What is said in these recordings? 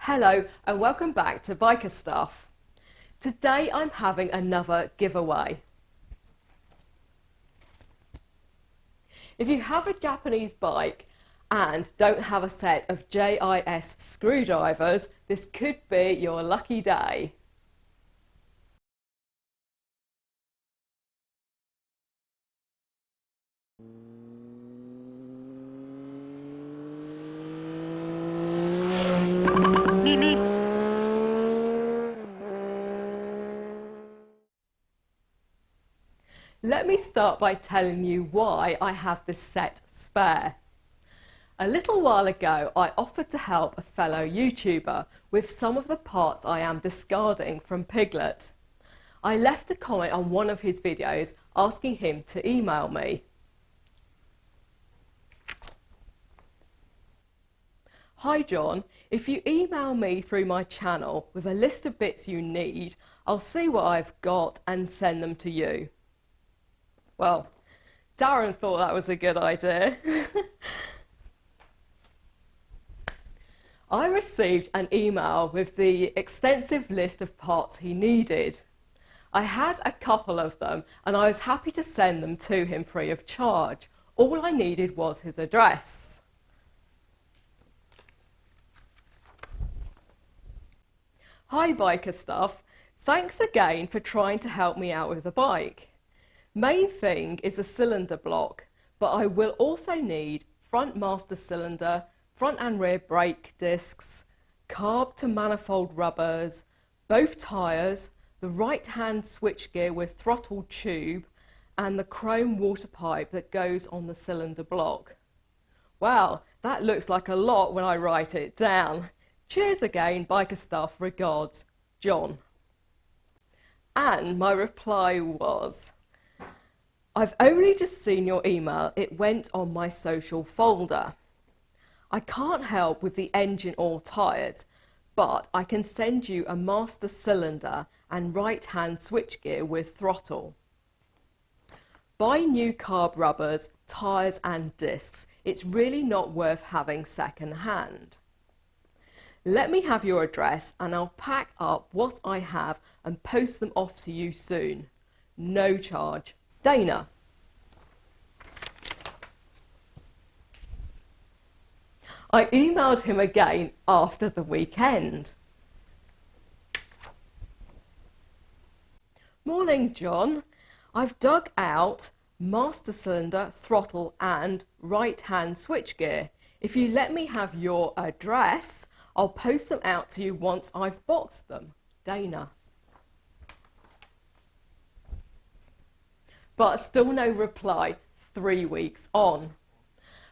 Hello and welcome back to Biker Stuff. Today I'm having another giveaway. If you have a Japanese bike and don't have a set of JIS screwdrivers, this could be your lucky day. Let me start by telling you why I have this set spare. A little while ago I offered to help a fellow YouTuber with some of the parts I am discarding from Piglet. I left a comment on one of his videos asking him to email me. Hi John, if you email me through my channel with a list of bits you need, I'll see what I've got and send them to you. Well, Darren thought that was a good idea. I received an email with the extensive list of parts he needed. I had a couple of them and I was happy to send them to him free of charge. All I needed was his address. Hi Biker Stuff, thanks again for trying to help me out with the bike. Main thing is the cylinder block, but I will also need front master cylinder, front and rear brake discs, carb to manifold rubbers, both tyres, the right hand switchgear with throttle tube and the chrome water pipe that goes on the cylinder block. Wow, that looks like a lot when I write it down. Cheers again, Biker Stuff, regards, John. And my reply was, I've only just seen your email, it went on my social folder. I can't help with the engine or tyres, but I can send you a master cylinder and right hand switchgear with throttle. Buy new carb rubbers, tyres and discs, it's really not worth having second hand. Let me have your address and I'll pack up what I have and post them off to you soon. No charge. Dana. I emailed him again after the weekend. Morning, John. I've dug out master cylinder, throttle and right hand switchgear. If you let me have your address, I'll post them out to you once I've boxed them. Dana. But still no reply 3 weeks on.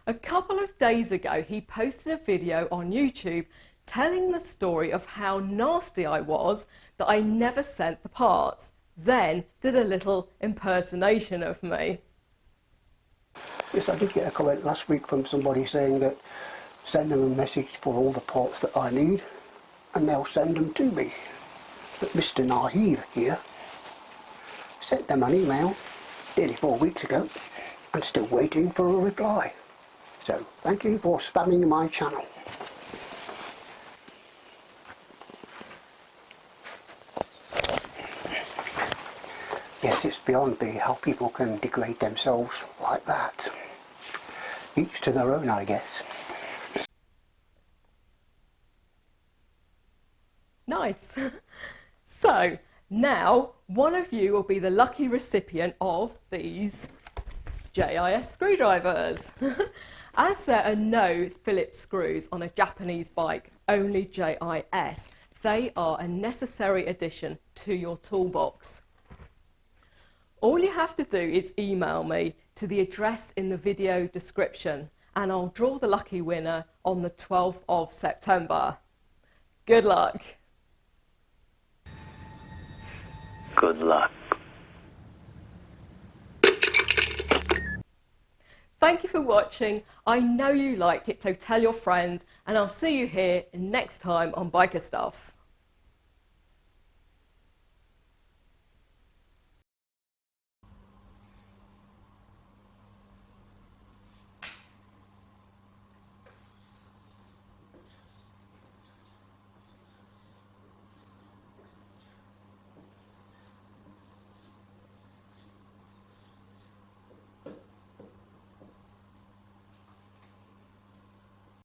A couple of days ago he posted a video on YouTube telling the story of how nasty I was that I never sent the parts, then did a little impersonation of me. Yes, I did get a comment last week from somebody saying that send them a message for all the parts that I need and they'll send them to me. But Mr. Naive here sent them an email nearly 4 weeks ago and still waiting for a reply. So thank you for spamming my channel. Yes, it's beyond me how people can degrade themselves like that. Each to their own, I guess. Nice. So now one of you will be the lucky recipient of these JIS screwdrivers. As there are no Phillips screws on a Japanese bike, only JIS, they are a necessary addition to your toolbox. All you have to do is email me to the address in the video description and I'll draw the lucky winner on the 12th of September. Good luck. Good luck. Thank you for watching. I know you liked it, so tell your friends and I'll see you here next time on Biker Stuff.